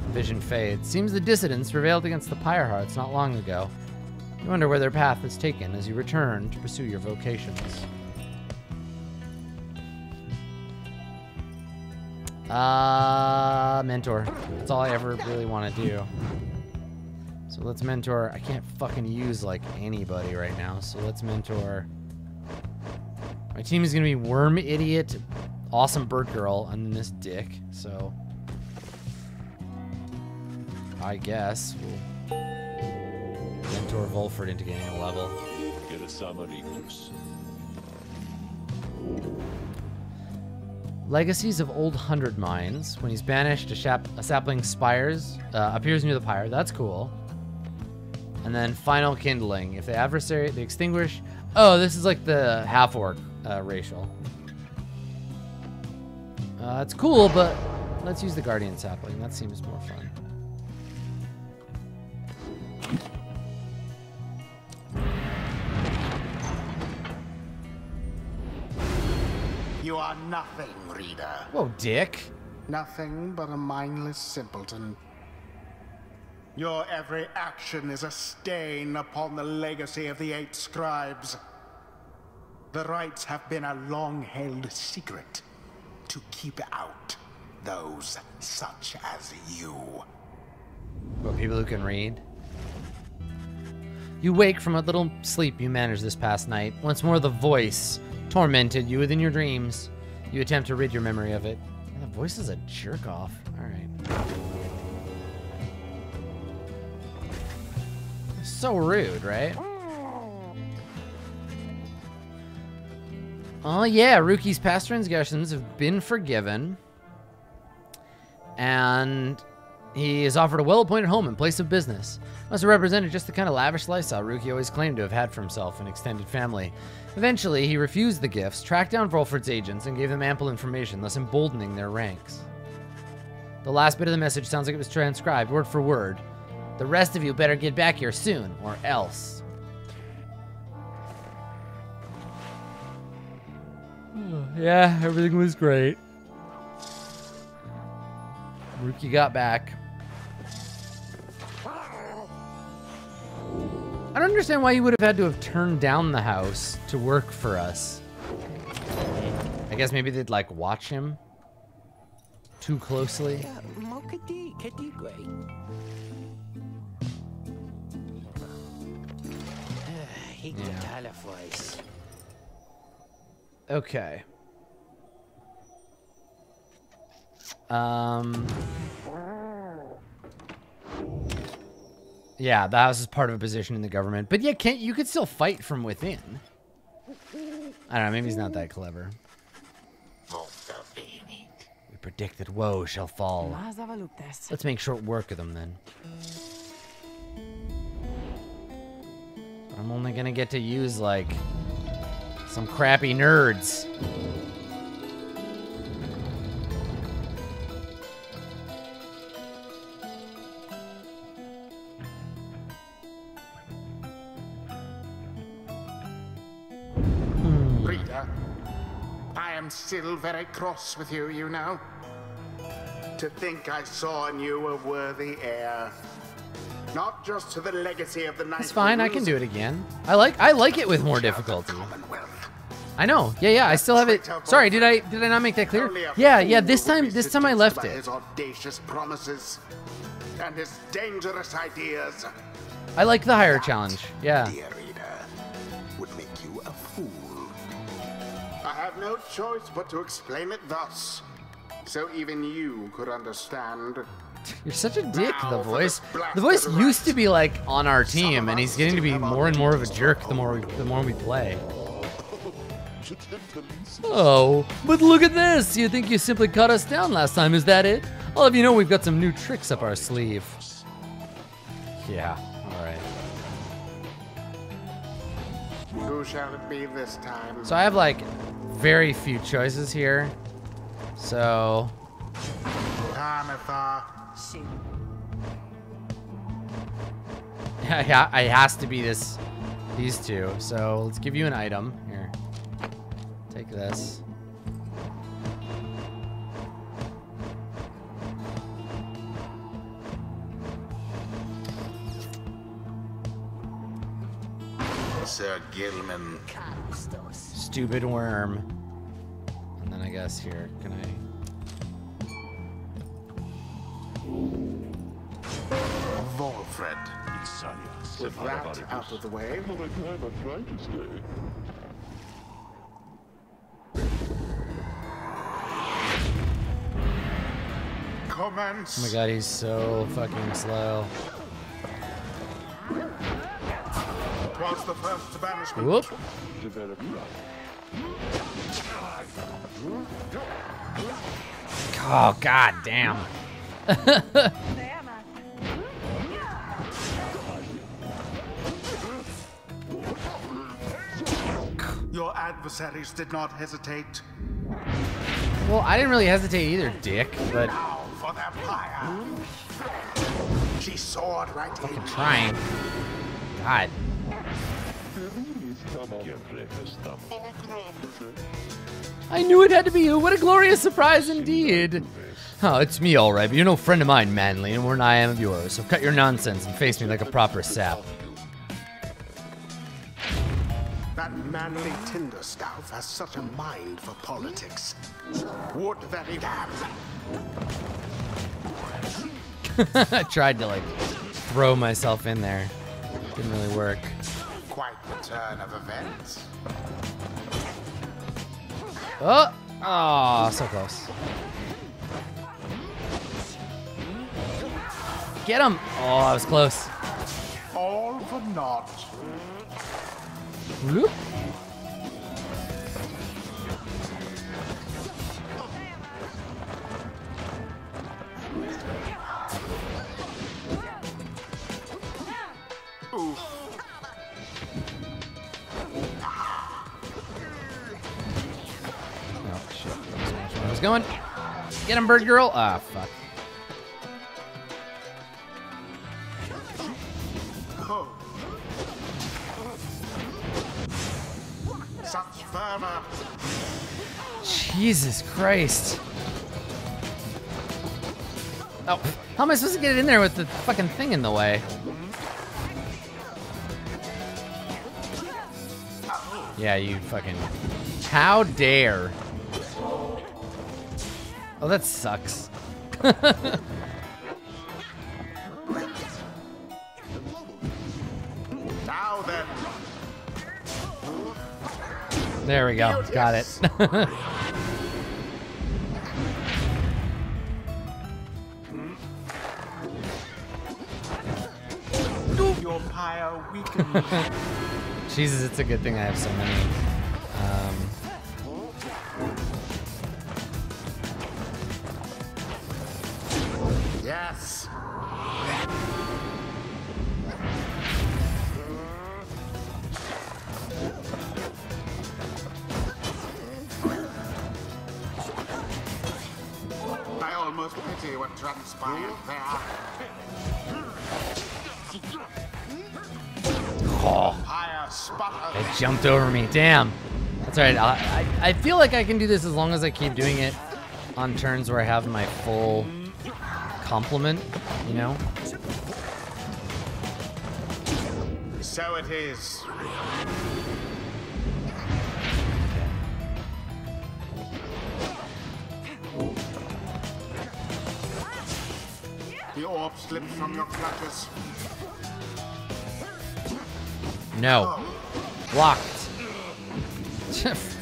[SPEAKER 1] Vision fades. Seems the dissidents prevailed against the Pyre Hearts not long ago. You wonder where their path is taken as you return to pursue your vocations. Mentor. That's all I ever really want to do. So let's mentor. I can't fucking use, like, anybody right now, so let's mentor. My team is going to be Worm Idiot, Awesome Bird Girl, and this dick, so... I guess we'll... mentor Volford into gaining a level.
[SPEAKER 3] Get a summary.
[SPEAKER 1] Legacies of Old Hundred Mines. When he's banished, a sapling appears near the pyre. That's cool. And then Final Kindling. If the adversary, they extinguish. Oh, this is like the half-orc racial. It's cool, but let's use the Guardian Sapling. That seems more fun.
[SPEAKER 2] You are nothing, reader.
[SPEAKER 1] Whoa, dick.
[SPEAKER 2] Nothing but a mindless simpleton. Your every action is a stain upon the legacy of the 8 scribes. The rites have been a long-held secret to keep out those such as you.
[SPEAKER 1] What, people who can read? You wake from a little sleep you managed this past night. Once more the voice tormented you within your dreams. You attempt to rid your memory of it. The voice is a jerk off. Alright. So rude, right? Oh yeah, Ruki's past transgressions have been forgiven. And he is offered a well-appointed home and place of business. Must have represented just the kind of lavish lifestyle Ruki always claimed to have had for himself and extended family. Eventually, he refused the gifts, tracked down Volford's agents, and gave them ample information, thus emboldening their ranks. The last bit of the message sounds like it was transcribed, word for word. The rest of you better get back here soon, or else. Yeah, everything was great. Ruki got back. I don't understand why you would have had to have turned down the house to work for us. I guess maybe they'd like watch him too closely. Okay. Yeah, the house is part of a position in the government. But yeah, you could still fight from within. I don't know, maybe he's not that clever. We predict that woe shall fall. Let's make short work of them then. I'm only gonna get to use, like, some crappy nerds.
[SPEAKER 2] Rita, I am still very cross with you, you know. To think I saw in you a worthy heir. Not just to the legacy of the night.
[SPEAKER 1] It's fine, I can do it again. I like it with more difficulty. I know. Yeah, I still have it. Sorry, did I not make that clear? Yeah, this time I left it.
[SPEAKER 2] His audacious promises and his dangerous ideas.
[SPEAKER 1] I like the higher challenge. Yeah.
[SPEAKER 2] Dear reader, would make you a fool. I have no choice but to explain it thus, so even you could understand.
[SPEAKER 1] You're such a dick, the voice. The voice used to be like on our team, and he's getting to be more and more of a jerk the more we play. Oh, but look at this! You think you simply cut us down last time, is that it? I'll have you know we've got some new tricks up our sleeve. Yeah, alright.
[SPEAKER 2] Who shall it be this time?
[SPEAKER 1] So I have like very few choices here. So yeah, it has to be these two. So let's give you an item here. Take this.
[SPEAKER 2] Sir Gilman.
[SPEAKER 1] Stupid worm. And then I guess here, can I?
[SPEAKER 2] Volfred. With that out of the way. Commence.
[SPEAKER 1] Oh my god, he's so fucking slow.
[SPEAKER 2] Was the first banishment.
[SPEAKER 1] Whoop. Oh god damn.
[SPEAKER 2] Your adversaries did not hesitate.
[SPEAKER 1] Well, I didn't really hesitate either, dick, but
[SPEAKER 2] Now for their pyre. She soared right in.
[SPEAKER 1] trying. God. I knew it had to be you. What a glorious surprise indeed. Oh, it's me all right, but you're no friend of mine, Manly, and more than I am of yours. So cut your nonsense and face me like a proper sap.
[SPEAKER 2] That manly Tinderstaff has such a mind for politics. Would that he had.
[SPEAKER 1] I tried to like throw myself in there. Didn't really work.
[SPEAKER 2] Quite the turn of events.
[SPEAKER 1] Oh, so close. Get him! Oh, that was close.
[SPEAKER 2] All for naught.
[SPEAKER 1] Whoop.
[SPEAKER 2] Oof.
[SPEAKER 1] Oh shit! That's where I was going. Get him, bird girl! Ah, fuck.
[SPEAKER 2] Oh. Such fervor.
[SPEAKER 1] Jesus Christ! Oh, how am I supposed to get it in there with the fucking thing in the way? Yeah, you fucking... How dare! Oh, that sucks.
[SPEAKER 2] Now then.
[SPEAKER 1] There we go. Got it.
[SPEAKER 2] Your pyre weakened.
[SPEAKER 1] Jesus, it's a good thing I have so many.
[SPEAKER 2] Yes. I almost pity what transpired there.
[SPEAKER 1] Oh,
[SPEAKER 2] Pyre spotted.
[SPEAKER 1] it jumped over me. Damn. That's all right. I feel like I can do this as long as I keep doing it on turns where I have my full complement, you know?
[SPEAKER 2] So it is. The orb slips from your clutches.
[SPEAKER 1] No. Blocked.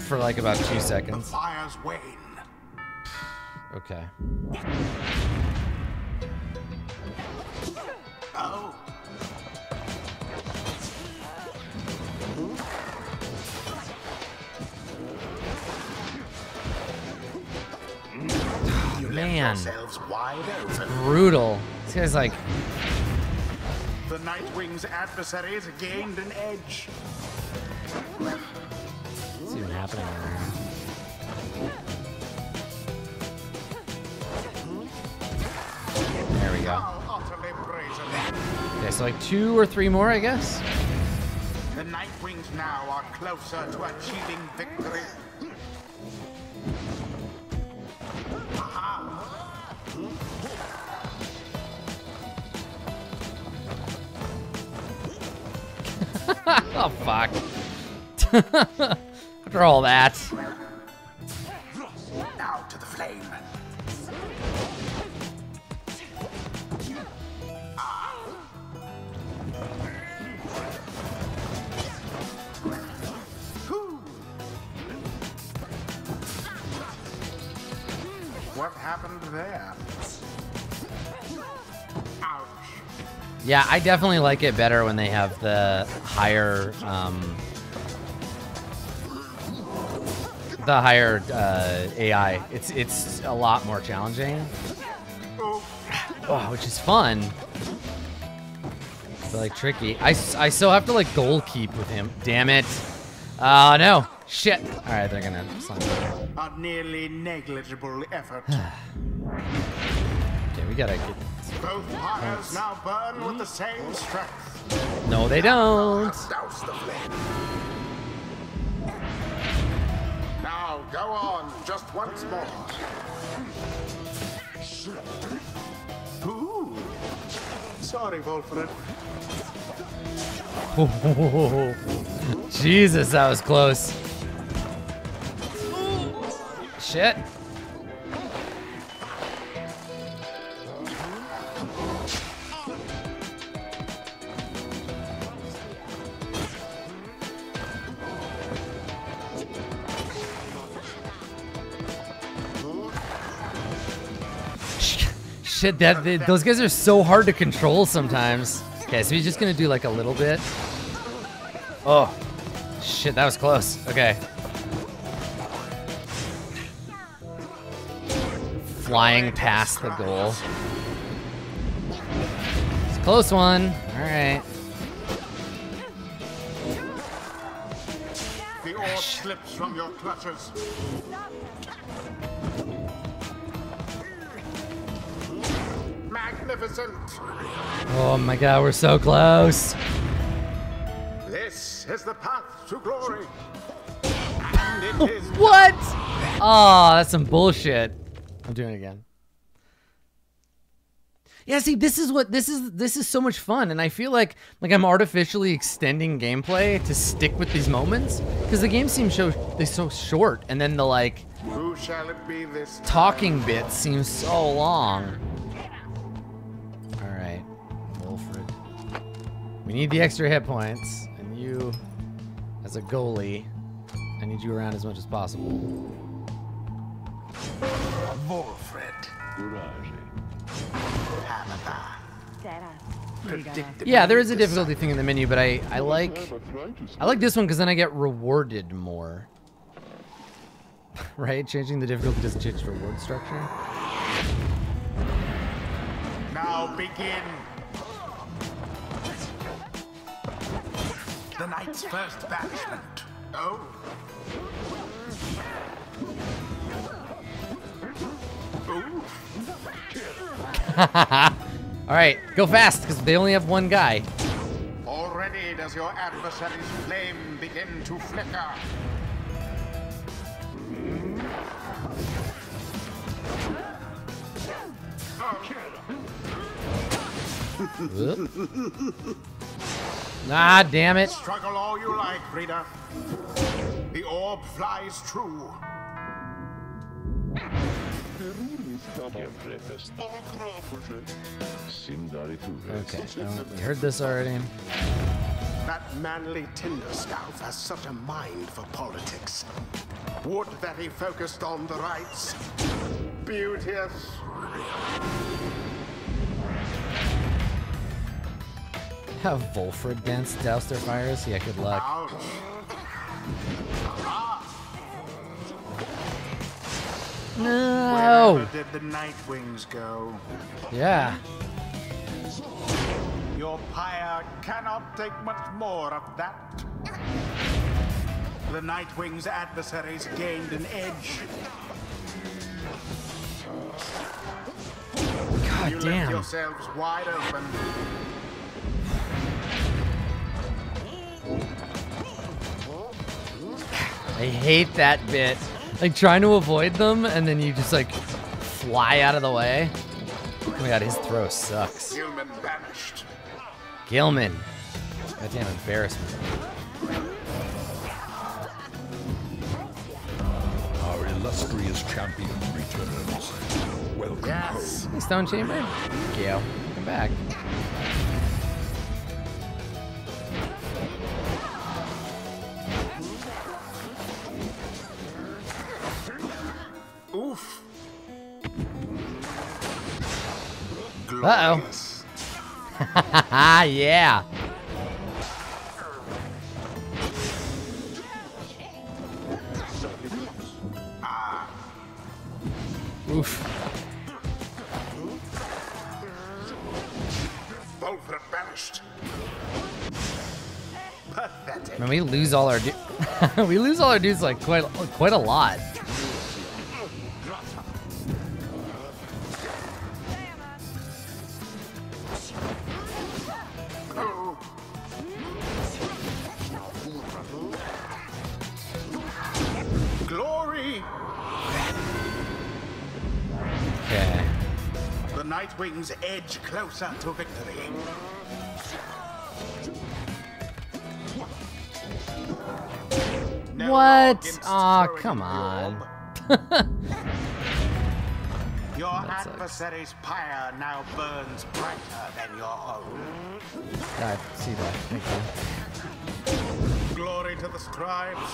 [SPEAKER 1] For like about 2
[SPEAKER 2] The
[SPEAKER 1] seconds.
[SPEAKER 2] fire's wane.
[SPEAKER 1] Okay.
[SPEAKER 2] Oh.
[SPEAKER 1] Man.
[SPEAKER 2] Yourselves wide open.
[SPEAKER 1] Brutal. This guy's like,
[SPEAKER 2] The Nightwing's adversaries gained an edge.
[SPEAKER 1] what's even happening there? There we go.
[SPEAKER 2] How utterly brazen.
[SPEAKER 1] Okay, so like 2 or 3 more, I guess.
[SPEAKER 2] The Nightwings now are closer to achieving victory.
[SPEAKER 1] Oh, fuck. After all that.
[SPEAKER 2] Now to the flame. What happened there? Ouch.
[SPEAKER 1] Yeah, I definitely like it better when they have the higher, AI. It's a lot more challenging, which is fun. But like tricky. I still have to like goal keep with him. Damn it. Oh no. Shit. All right, they're gonna.
[SPEAKER 2] A nearly negligible effort.
[SPEAKER 1] Okay, we gotta get.
[SPEAKER 2] Both pyres now burn with the same strength.
[SPEAKER 1] No, they don't.
[SPEAKER 2] Douse the flame. Now go on, just once more. Ooh. Sorry, Wolfred.
[SPEAKER 1] Jesus, that was close. Shit. Shit, those guys are so hard to control sometimes. Okay, so he's just gonna do like a little bit. Oh, shit, that was close. Okay. Flying past the goal. It's a close one. All right.
[SPEAKER 2] The orb slips from your clutches. Magnificent.
[SPEAKER 1] Oh my god, we're so close.
[SPEAKER 2] This is the path to glory. And it is
[SPEAKER 1] What? Oh, that's some bullshit. I'm doing it again. Yeah, see, this is so much fun, and I feel like I'm artificially extending gameplay to stick with these moments because the game seems so short, and then the like
[SPEAKER 2] who shall it be this time?
[SPEAKER 1] talking bits seem so long. All right, Wilfred, we need the extra hit points, and you, as a goalie, I need you around as much as possible.
[SPEAKER 2] Wolfred.
[SPEAKER 1] Yeah, there is a difficulty thing in the menu, but I like this one because then I get rewarded more. Right? Changing the difficulty doesn't change the reward structure.
[SPEAKER 2] Now begin. The knight's first banishment. Oh.
[SPEAKER 1] All right, go fast because they only have one guy.
[SPEAKER 2] Already does your adversary's flame begin to flicker.
[SPEAKER 1] Ah, damn it.
[SPEAKER 2] Struggle all you like, reader. The orb flies true.
[SPEAKER 1] Okay, we heard this already.
[SPEAKER 2] That manly Tinderstaff has such a mind for politics. Would that he focused on the rights. Beauteous.
[SPEAKER 1] Have Wolfred dance douse their fires? Yeah, good luck.
[SPEAKER 2] Ouch.
[SPEAKER 1] No!
[SPEAKER 2] Where did the Nightwings go?
[SPEAKER 1] Yeah.
[SPEAKER 2] Your Pyre cannot take much more of that. The Nightwing's adversaries gained an edge.
[SPEAKER 1] God
[SPEAKER 2] You left
[SPEAKER 1] damn.
[SPEAKER 2] yourselves wide open.
[SPEAKER 1] I hate that bit. Like trying to avoid them and then you just like fly out of the way. Oh my god, his throw sucks.
[SPEAKER 2] Gilman banished.
[SPEAKER 1] Gilman. Goddamn embarrassment.
[SPEAKER 3] Our illustrious champion returns. Welcome
[SPEAKER 2] Yes.
[SPEAKER 3] home.
[SPEAKER 1] Hey, Stone Chamber. Thank you. Welcome back.
[SPEAKER 2] Oof.
[SPEAKER 1] Uh-oh.
[SPEAKER 2] Glorious.
[SPEAKER 1] Yeah. Oof.
[SPEAKER 2] Wolfred banished. Pathetic.
[SPEAKER 1] Man, we lose all our we lose all our dudes like quite a lot.
[SPEAKER 2] Oh. Glory.
[SPEAKER 1] Okay.
[SPEAKER 2] The Nightwings edge closer to victory. No
[SPEAKER 1] What?
[SPEAKER 2] against
[SPEAKER 1] Aw,
[SPEAKER 2] throwing
[SPEAKER 1] come
[SPEAKER 2] the
[SPEAKER 1] on.
[SPEAKER 2] orb. Your
[SPEAKER 1] That sucks.
[SPEAKER 2] adversary's pyre now burns brighter than your own.
[SPEAKER 1] I see that. Thank you.
[SPEAKER 2] Glory to the scribes.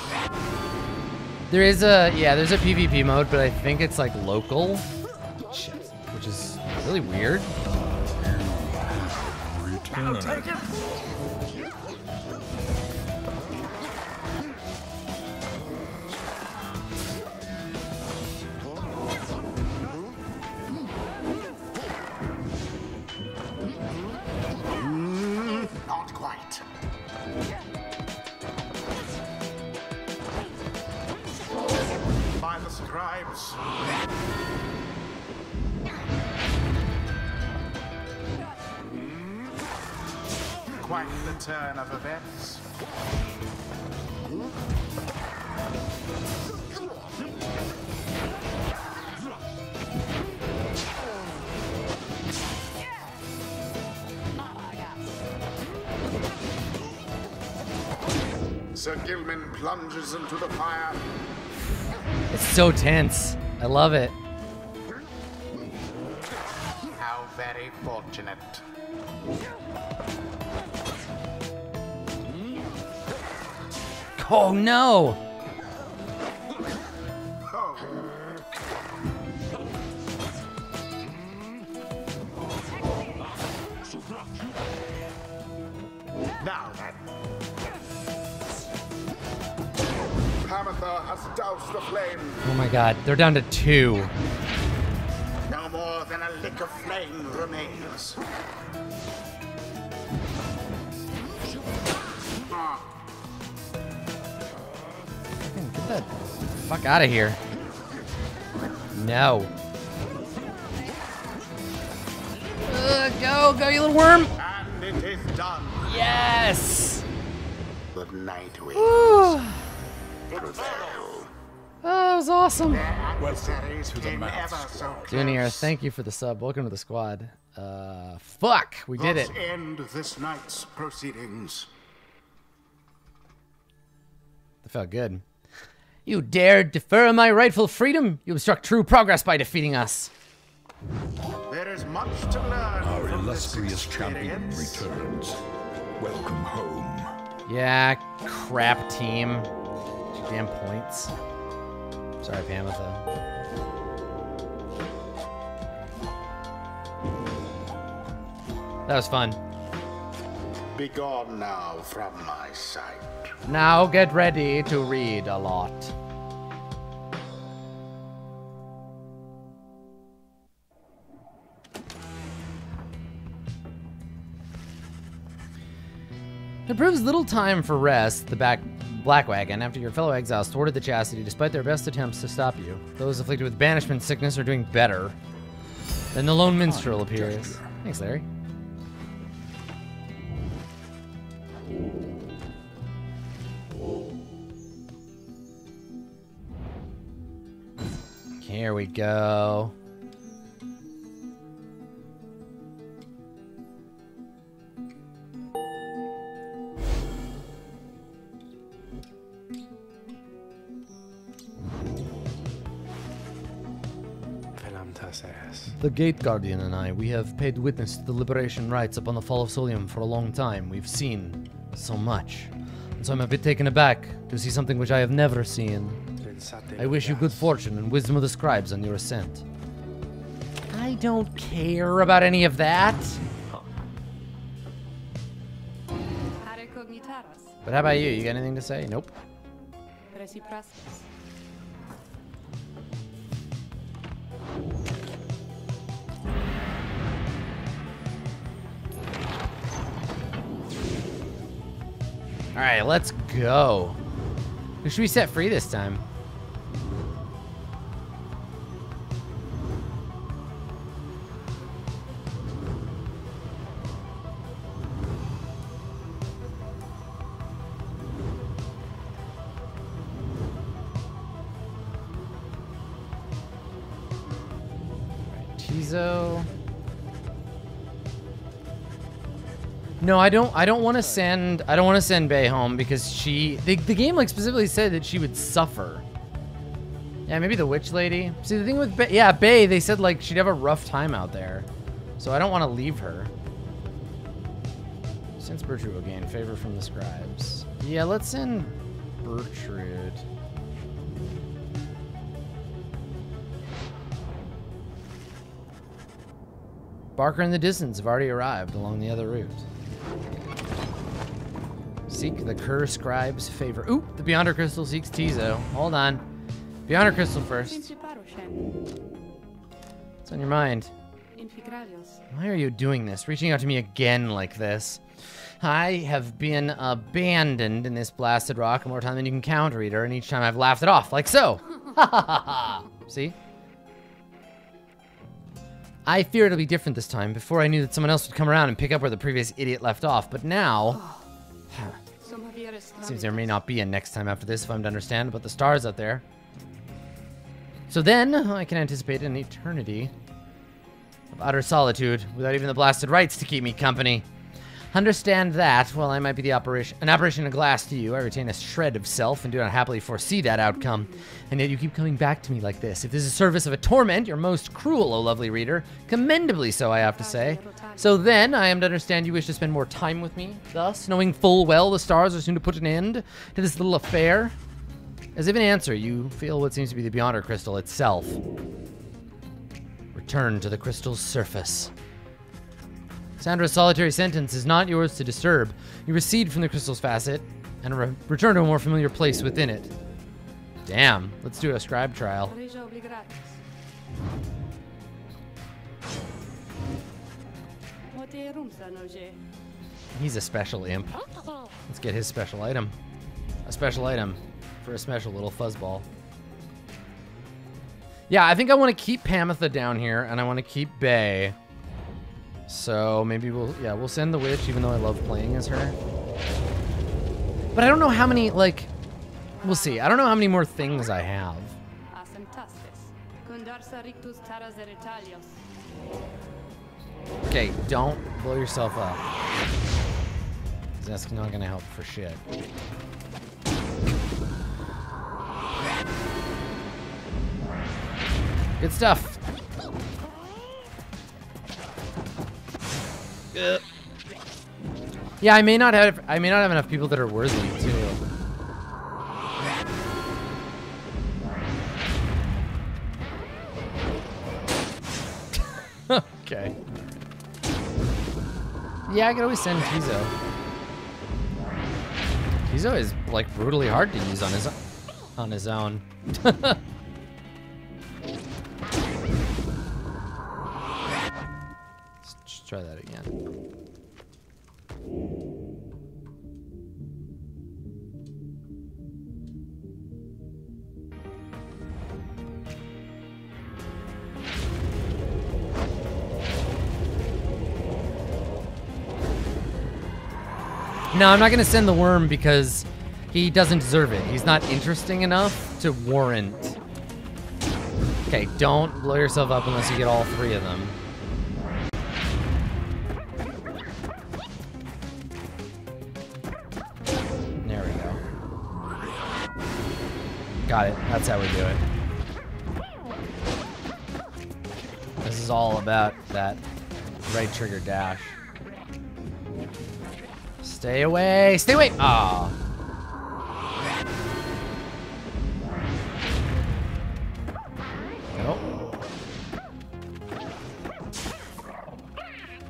[SPEAKER 1] There's a PvP mode, but I think it's like local. Shit. Which is really weird.
[SPEAKER 3] Return.
[SPEAKER 2] Take it. Not quite. By the scribes. Quite the turn of events. Sir Gilman plunges into the fire.
[SPEAKER 1] It's so tense. I love it.
[SPEAKER 2] How very fortunate.
[SPEAKER 1] Oh no!
[SPEAKER 2] Now then. Panther has doused the flame.
[SPEAKER 1] Oh my god, they're down to 2.
[SPEAKER 2] No more than a lick of flame remains.
[SPEAKER 1] Get that fuck out of here. No. Go, you little worm.
[SPEAKER 2] And it is done.
[SPEAKER 1] Yes.
[SPEAKER 2] The night winds prevail.
[SPEAKER 1] Oh, that was awesome.
[SPEAKER 2] Their adversaries came ever so close.
[SPEAKER 1] Junior, thank you for the sub. Welcome to the squad. Fuck, we did it.
[SPEAKER 2] Thus end this night's proceedings.
[SPEAKER 1] That felt good. You dared defer my rightful freedom? You obstruct true progress by defeating us.
[SPEAKER 2] There is much to learn.
[SPEAKER 3] Our
[SPEAKER 2] from this
[SPEAKER 3] illustrious champion
[SPEAKER 2] experience.
[SPEAKER 3] returns. Welcome home.
[SPEAKER 1] Yeah, crap team. Damn points. Sorry, Pamitha. That was fun.
[SPEAKER 2] Be gone now from my sight.
[SPEAKER 1] Now get ready to read a lot. It proves little time for rest, the Black Wagon, after your fellow exiles thwarted the chastity despite their best attempts to stop you. Those afflicted with banishment sickness are doing better. Then the lone minstrel appears. Thanks, Larry. Here we go. The Gate Guardian and I, we have paid witness to the liberation rites upon the fall of Solium for a long time. We've seen so much. And so I'm a bit taken aback to see something which I have never seen. I wish you good fortune and wisdom of the scribes on your ascent. I don't care about any of that. But how about you? You got anything to say? Nope. Alright, let's go. Who should we set free this time? Alright, Tizo. No, I don't want to send Bae home because the game like specifically said that she would suffer. Yeah, maybe the witch lady. See, the thing with Bae, they said like she'd have a rough time out there. So I don't want to leave her. Since Bertrude will gain favor from the scribes. Yeah, let's send Bertrude. Barker and the Distance have already arrived along the other route. Seek the Cur Scribe's favor. Ooh, the Beyonder Crystal seeks Tizo. Hold on. Beyonder Crystal first. What's on your mind? Why are you doing this? Reaching out to me again like this? I have been abandoned in this blasted rock more time than you can count, reader, and each time I've laughed it off, like so. Ha ha ha ha. See? I fear it'll be different this time. Before I knew that someone else would come around and pick up where the previous idiot left off, but now... Seems there may not be a next time after this if I'm to understand about the stars out there. So then, I can anticipate an eternity of utter solitude without even the blasted rights to keep me company. Understand that, while I might be an apparition of glass to you, I retain a shred of self and do not happily foresee that outcome. And yet you keep coming back to me like this. If this is service of a torment, you're most cruel, O lovely reader. Commendably so, I have to say. So then, I am to understand you wish to spend more time with me, thus, knowing full well the stars are soon to put an end to this little affair. As if in answer, you feel what seems to be the Beyonder Crystal itself. Return to the crystal's surface. Sandra's solitary sentence is not yours to disturb. You recede from the crystal's facet and return to a more familiar place within it. Damn, let's do a scribe trial. He's a special imp. Let's get his special item. A special item for a special little fuzzball. Yeah, I think I want to keep Pamitha down here, and I want to keep Bay. So maybe we'll send the witch, even though I love playing as her. But I don't know how many, like, we'll see. I don't know how many more things I have. Okay, don't blow yourself up. That's not gonna help for shit. Good stuff. Yeah, I may not have enough people that are worthy too. Okay. Yeah, I could always send Tizo. Tizo is like brutally hard to use on his own. Let's try that again. No, I'm not gonna send the worm because he doesn't deserve it. He's not interesting enough to warrant. Okay, don't blow yourself up unless you get all three of them. There we go. Got it. That's how we do it. This is all about that right trigger dash. Stay away! Stay away! Ah. Nope.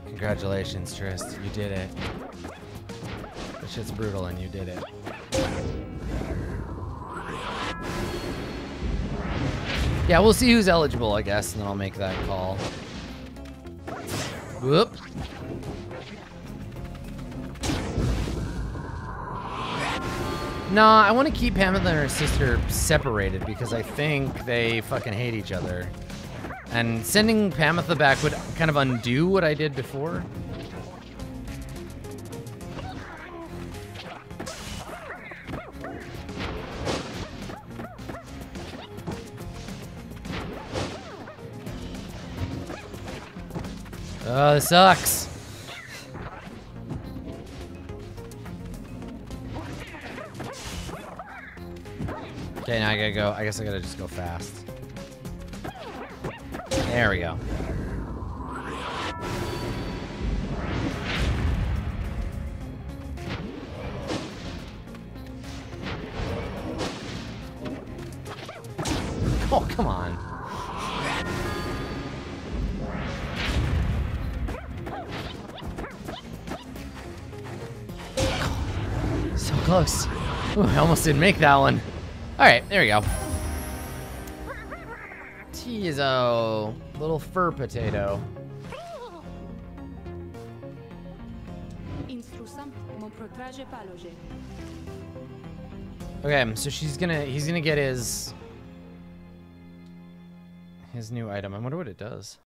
[SPEAKER 1] Congratulations, Trist. You did it. This shit's brutal and you did it. Yeah, we'll see who's eligible, I guess, and then I'll make that call. Whoop. Nah, I want to keep Pamitha and her sister separated because I think they fucking hate each other. And sending Pamitha back would kind of undo what I did before. Oh, this sucks. Okay, now I gotta go. I guess I gotta just go fast. There we go. Oh, come on. So close. Ooh, I almost didn't make that one. All right, there we go. Tizo, little fur potato. Okay, so he's gonna get his new item. I wonder what it does.